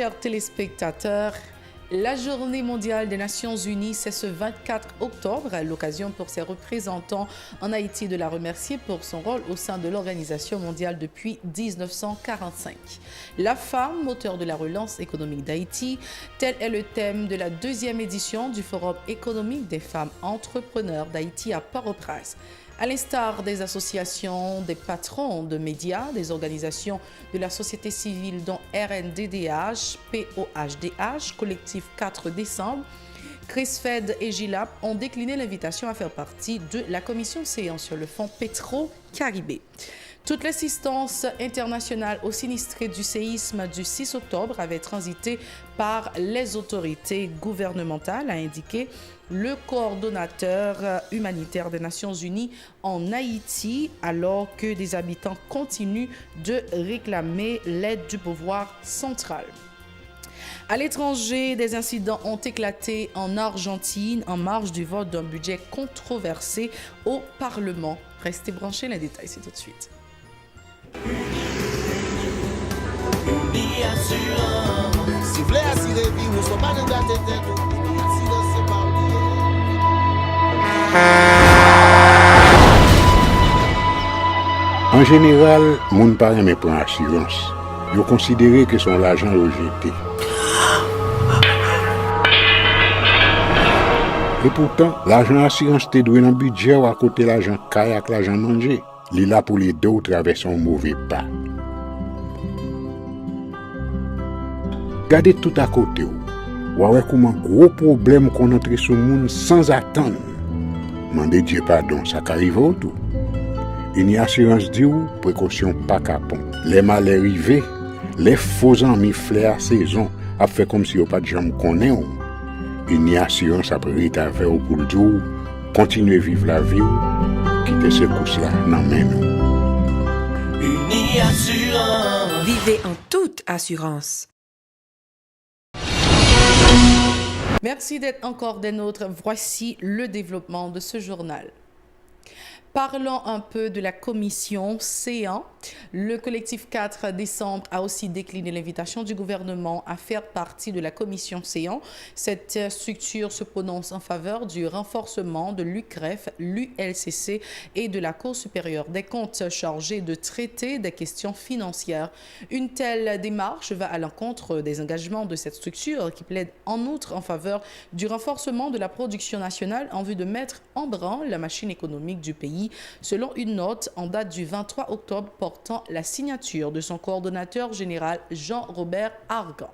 chers téléspectateurs, la Journée mondiale des Nations Unies, c'est ce 24 octobre, l'occasion pour ses représentants en Haïti de la remercier pour son rôle au sein de l'Organisation mondiale depuis 1945. La femme, moteur de la relance économique d'Haïti, tel est le thème de la deuxième édition du Forum économique des femmes entrepreneurs d'Haïti à Port-au-Prince. À l'instar des associations, des patrons de médias, des organisations de la société civile dont RNDDH, POHDH, Collectif 4 décembre, CRISFED et GILAP ont décliné l'invitation à faire partie de la commission séance sur le fonds Petro-Caribé. Toute l'assistance internationale aux sinistrés du séisme du 6 octobre avait transité par les autorités gouvernementales, a indiqué le coordonnateur humanitaire des Nations Unies en Haïti, alors que des habitants continuent de réclamer l'aide du pouvoir central. À l'étranger, des incidents ont éclaté en Argentine en marge du vote d'un budget controversé au Parlement. Restez branchés, les détails, c'est tout de suite. En général, moun pa reme pran assurance. Yo considéré que son l'argent yo jeté. Et pourtant, l'argent assurance te doué dans budget ou à côté l'argent kayak, l'argent manger. Li là pour les deux ou traverser un mauvais pas. Gardez tout à côté ou. Ouais comment gros problème qu'on entre sur monde sans attendre. Mandez Dieu pardon, ça qu'arrive au tout. Une assurance dit ou précaution pas capon. Les malheurs arrivés, les faux amis flair saison a fait comme si on pas de jambe connaît ou. Une assurance après rétaver au pour le jour, continuer vivre la vie ou quitter ce course là nan men nou. Uni Assurance. Vivez en toute assurance. Merci d'être encore des nôtres. Voici le développement de ce journal. Parlons un peu de la commission CEAN. Le collectif 4 décembre a aussi décliné l'invitation du gouvernement à faire partie de la commission CEAN. Cette structure se prononce en faveur du renforcement de l'UCREF, l'ULCC et de la Cour supérieure des comptes chargée de traiter des questions financières. Une telle démarche va à l'encontre des engagements de cette structure qui plaide en outre en faveur du renforcement de la production nationale en vue de mettre en branle la machine économique du pays, selon une note en date du 23 octobre portant la signature de son coordonnateur général Jean-Robert Argan.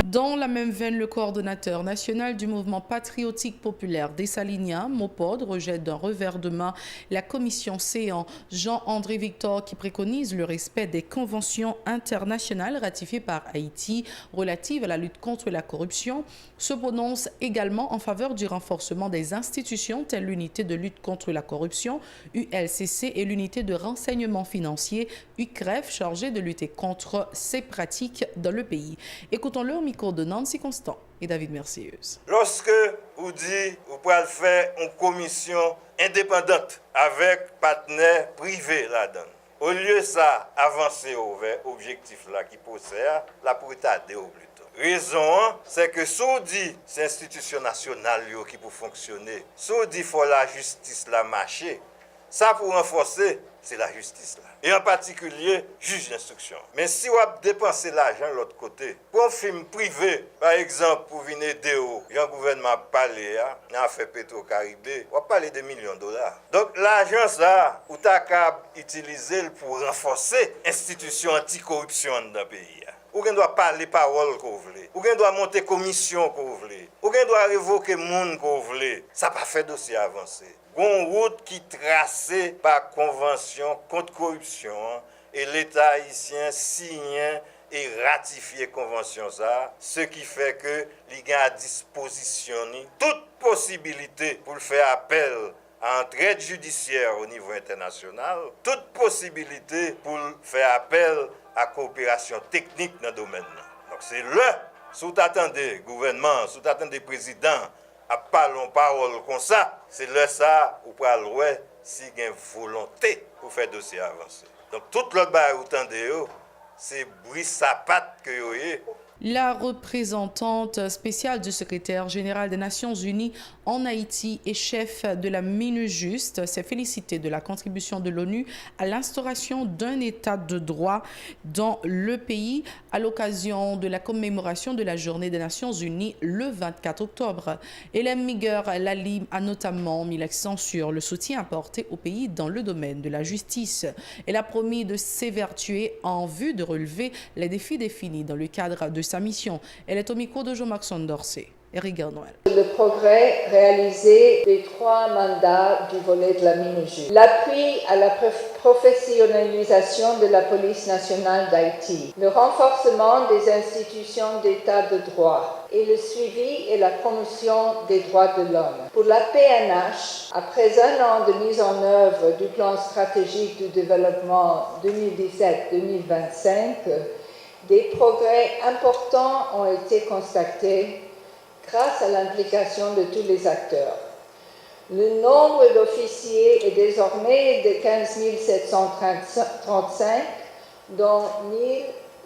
Dans la même veine, le coordonnateur national du mouvement patriotique populaire Dessaliniens, Mopod, rejette d'un revers de main la commission CEAN Jean-André Victor qui préconise le respect des conventions internationales ratifiées par Haïti relatives à la lutte contre la corruption, se prononce également en faveur du renforcement des institutions telles l'unité de lutte contre la corruption, ULCC, et l'unité de renseignement financier, UCREF, chargée de lutter contre ces pratiques dans le pays. Écoutons-le au micro de Nancy Constant et David Mercieuse. Lorsque vous dites vous pouvez faire une commission indépendante avec partenaires privés là-dedans, au lieu de ça, avancer vers l'objectif là qui possède, la pour tarder au plus tôt. Raison, c'est que si on dit c'est l'institution nationale qui peut fonctionner, si on dit qu'il faut la justice la marcher, ça pour renforcer, c'est la justice là. Et en particulier, juge d'instruction. Mais si on a dépensé l'argent de l'autre côté, pour un film privé, par exemple, pour venir aider le gouvernement a parlé, a fait Petro-Caribé, on va parler de millions de dollars. Donc l'argent ça, ou t'as qu'à utiliser pour renforcer l'institution anticorruption dans le pays. Ou qu'on doit parler paroles qu'on veut, ou qu'on doit monter commission qu'on veut, ou qu'on doit révoquer monde qu'on veut. Ça pas fait dossier avancé. Une route qui tracée par convention contre corruption et l'État haïtien signe et ratifié convention ça, ce qui fait que l'IGA a dispositionné toute possibilité pour faire appel à entraide judiciaire au niveau international, toute possibilité pour faire appel à coopération technique dans le domaine. Donc c'est là, si vous attendez gouvernement, si vous attendez président, à parler parole comme ça, c'est là ça, vous pouvez le si vous avez une volonté pour faire dossier avancé. Donc tout l'autre bail vous attendez, c'est bris sapat que yo yé. La représentante spéciale du secrétaire général des Nations Unies en Haïti et chef de la MINUJUST s'est félicitée de la contribution de l'ONU à l'instauration d'un état de droit dans le pays à l'occasion de la commémoration de la Journée des Nations Unies le 24 octobre. Hélène Miguer-Lalim a notamment mis l'accent sur le soutien apporté au pays dans le domaine de la justice. Elle a promis de s'évertuer en vue de relever les défis définis dans le cadre de sa mission. Elle est au micro de Jean-Marc Sondorcé. Eric Garnoël. Le progrès réalisé des 3 mandats du volet de la MINUJUST. L'appui à la professionnalisation de la police nationale d'Haïti. Le renforcement des institutions d'état de droit. Et le suivi et la promotion des droits de l'homme. Pour la PNH, après un an de mise en œuvre du plan stratégique du développement 2017-2025, des progrès importants ont été constatés grâce à l'implication de tous les acteurs. Le nombre d'officiers est désormais de 15 735, dont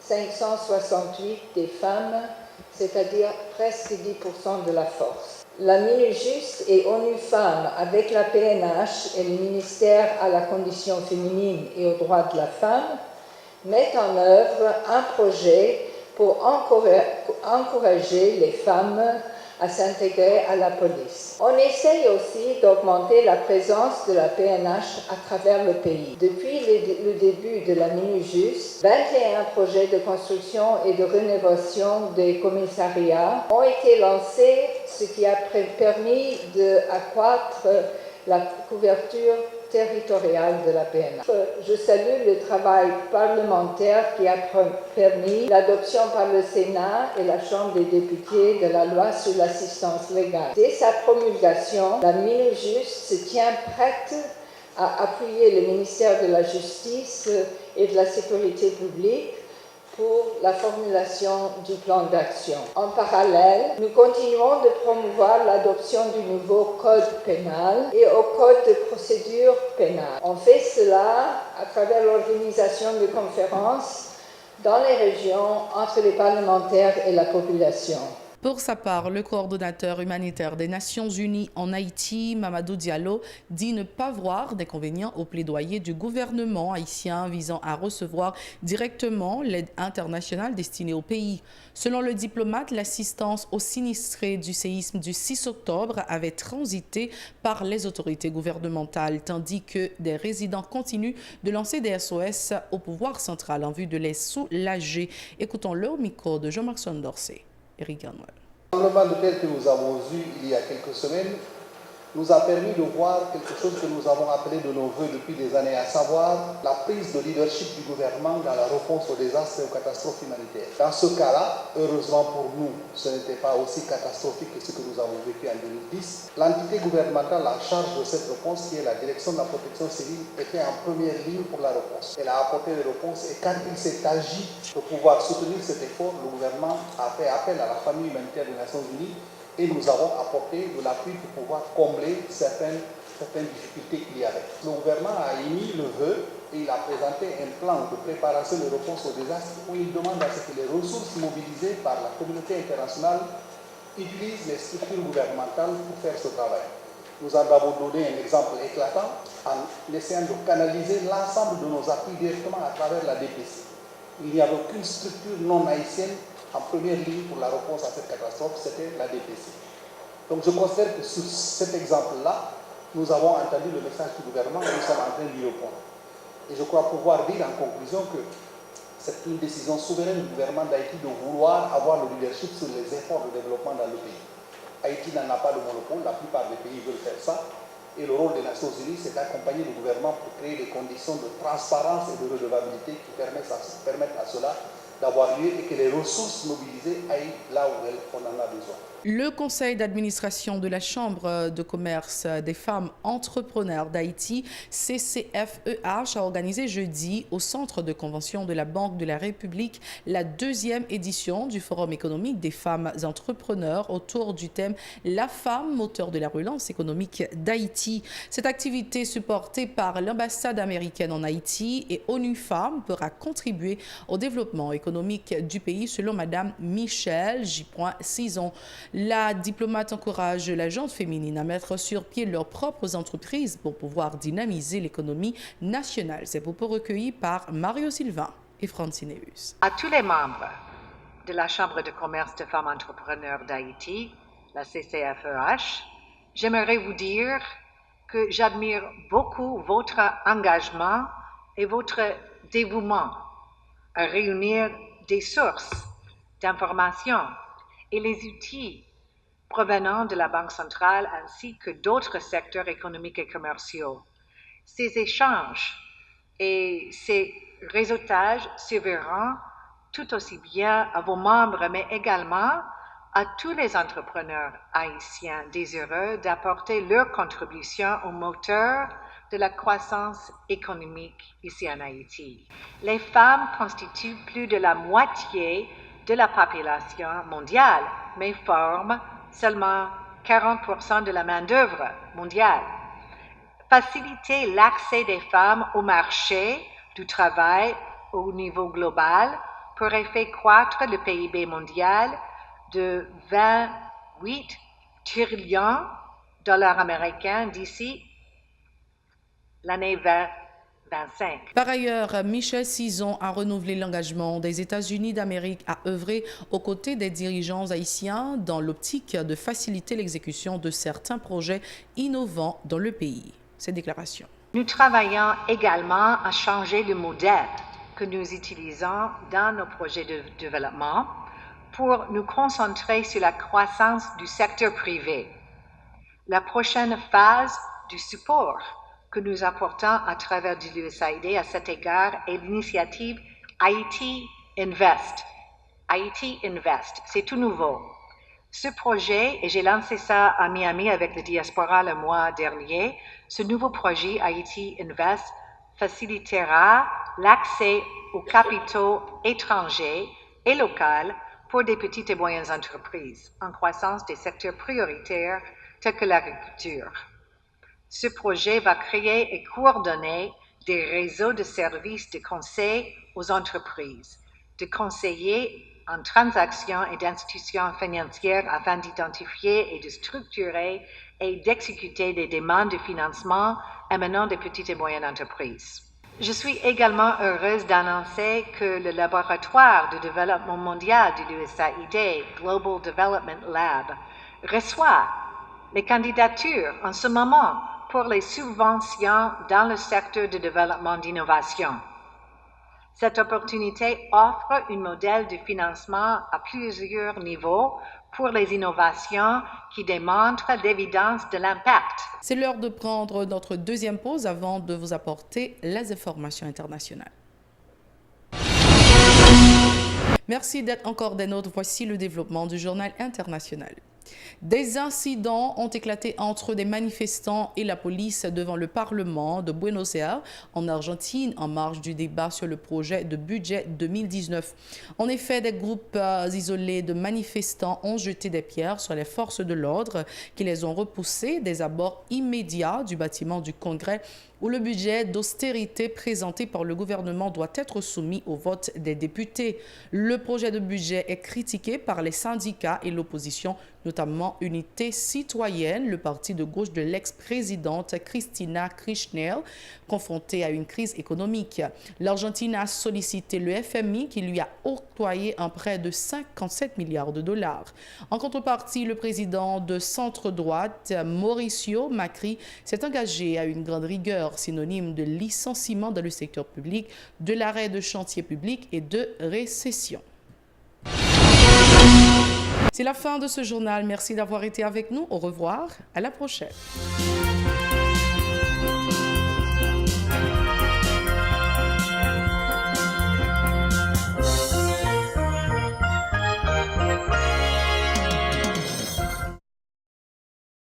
1568 des femmes, c'est-à-dire presque 10% de la force. La MINUJUST et ONU Femmes, avec la PNH et le ministère à la condition féminine et aux droits de la femme, mettent en œuvre un projet pour encourager les femmes à s'intégrer à la police. On essaye aussi d'augmenter la présence de la PNH à travers le pays. Depuis le début de la MINUJUST, 21 projets de construction et de rénovation des commissariats ont été lancés, ce qui a permis d'accroître la couverture territoriale de la PNH. Je salue le travail parlementaire qui a permis l'adoption par le Sénat et la Chambre des députés de la loi sur l'assistance légale. Dès sa promulgation, la MINUJUST se tient prête à appuyer le ministère de la Justice et de la Sécurité publique pour la formulation du plan d'action. En parallèle, nous continuons de promouvoir l'adoption du nouveau code pénal et au code de procédure pénale. On fait cela à travers l'organisation de conférences dans les régions entre les parlementaires et la population. Pour sa part, le coordonnateur humanitaire des Nations Unies en Haïti, Mamadou Diallo, dit ne pas voir d'inconvénients au plaidoyer du gouvernement haïtien visant à recevoir directement l'aide internationale destinée au pays. Selon le diplomate, l'assistance aux sinistrés du séisme du 6 octobre avait transité par les autorités gouvernementales, tandis que des résidents continuent de lancer des SOS au pouvoir central en vue de les soulager. Écoutons-le au micro de Jean-Marc Sondorcé. Eric Garnoël. Le rassemblement de tel que nous avons eu il y a quelques semaines nous a permis de voir quelque chose que nous avons appelé de nos voeux depuis des années, à savoir la prise de leadership du gouvernement dans la réponse aux désastres et aux catastrophes humanitaires. Dans ce cas-là, heureusement pour nous, ce n'était pas aussi catastrophique que ce que nous avons vécu en 2010. L'entité gouvernementale en charge de cette réponse, qui est la direction de la protection civile, était en première ligne pour la réponse. Elle a apporté des réponses et quand il s'est agi de pouvoir soutenir cet effort, le gouvernement a fait appel à la famille humanitaire des Nations Unies et nous avons apporté de l'appui pour pouvoir combler certaines difficultés qu'il y avait. Le gouvernement a émis le vœu et il a présenté un plan de préparation de réponse aux désastres où il demande à ce que les ressources mobilisées par la communauté internationale utilisent les structures gouvernementales pour faire ce travail. Nous en avons donné un exemple éclatant en essayant de canaliser l'ensemble de nos appuis directement à travers la DPC. Il n'y avait aucune structure non haïtienne en première ligne pour la réponse à cette catastrophe, c'était la DPC. Donc je considère que sur cet exemple-là, nous avons entendu le message du gouvernement et nous sommes en train d'y répondre. Et je crois pouvoir dire en conclusion que c'est une décision souveraine du gouvernement d'Haïti de vouloir avoir le leadership sur les efforts de développement dans le pays. Haïti n'en a pas de monopole, la plupart des pays veulent faire ça. Et le rôle des Nations Unies, c'est d'accompagner le gouvernement pour créer des conditions de transparence et de redevabilité qui permettent à cela d'avoir lieu et que les ressources mobilisées aillent là où on en a besoin. Le conseil d'administration de la Chambre de commerce des femmes entrepreneurs d'Haïti, CCFEH, a organisé jeudi au centre de convention de la Banque de la République la 2e édition du Forum économique des femmes entrepreneurs autour du thème « La femme, moteur de la relance économique d'Haïti ». Cette activité supportée par l'ambassade américaine en Haïti et ONU Femmes pourra contribuer au développement économique du pays selon Mme Michelle J. Cison. La diplomate encourage la gente féminine à mettre sur pied leurs propres entreprises pour pouvoir dynamiser l'économie nationale. Ces propos recueillis par Mario Sylvain et Francine Eus. À tous les membres de la Chambre de commerce des femmes entrepreneurs d'Haïti, la CCFEH, j'aimerais vous dire que j'admire beaucoup votre engagement et votre dévouement à réunir des sources d'informations et les outils provenant de la Banque centrale ainsi que d'autres secteurs économiques et commerciaux. Ces échanges et ces réseautages serviront tout aussi bien à vos membres, mais également à tous les entrepreneurs haïtiens désireux d'apporter leur contribution au moteur de la croissance économique ici en Haïti. Les femmes constituent plus de la moitié de la population mondiale, mais forment seulement 40% de la main-d'œuvre mondiale. Faciliter l'accès des femmes au marché du travail au niveau global pourrait faire croître le PIB mondial de 28 trillions de dollars américains d'ici l'année 2025. Par ailleurs, Michelle Cison a renouvelé l'engagement des États-Unis d'Amérique à œuvrer aux côtés des dirigeants haïtiens dans l'optique de faciliter l'exécution de certains projets innovants dans le pays. Ces déclarations. Nous travaillons également à changer le modèle que nous utilisons dans nos projets de développement pour nous concentrer sur la croissance du secteur privé. La prochaine phase du support que nous apportons à travers de l'USAID à cet égard est l'initiative Haïti Invest. Haïti Invest, c'est tout nouveau. Ce projet, et j'ai lancé ça à Miami avec le diaspora le mois dernier, ce nouveau projet Haïti Invest facilitera l'accès aux capitaux étrangers et locaux pour des petites et moyennes entreprises en croissance des secteurs prioritaires tels que l'agriculture. Ce projet va créer et coordonner des réseaux de services de conseil aux entreprises, de conseillers en transactions et d'institutions financières afin d'identifier et de structurer et d'exécuter des demandes de financement émanant des petites et moyennes entreprises. Je suis également heureuse d'annoncer que le laboratoire de développement mondial de l'USAID, Global Development Lab, reçoit les candidatures en ce moment pour les subventions dans le secteur de développement d'innovation. Cette opportunité offre un modèle de financement à plusieurs niveaux pour les innovations qui démontrent l'évidence de l'impact. C'est l'heure de prendre notre deuxième pause avant de vous apporter les informations internationales. Merci d'être encore des nôtres. Voici le développement du journal international. Des incidents ont éclaté entre des manifestants et la police devant le Parlement de Buenos Aires, en Argentine, en marge du débat sur le projet de budget 2019. En effet, des groupes isolés de manifestants ont jeté des pierres sur les forces de l'ordre qui les ont repoussés des abords immédiats du bâtiment du Congrès où le budget d'austérité présenté par le gouvernement doit être soumis au vote des députés. Le projet de budget est critiqué par les syndicats et l'opposition, notamment Unité citoyenne, le parti de gauche de l'ex-présidente Cristina Kirchner, confrontée à une crise économique. L'Argentine a sollicité le FMI qui lui a octroyé un prêt de 57 milliards de dollars. En contrepartie, le président de centre-droite, Mauricio Macri, s'est engagé à une grande rigueur, synonyme de licenciement dans le secteur public, de l'arrêt de chantiers publics et de récession. C'est la fin de ce journal. Merci d'avoir été avec nous. Au revoir. À la prochaine.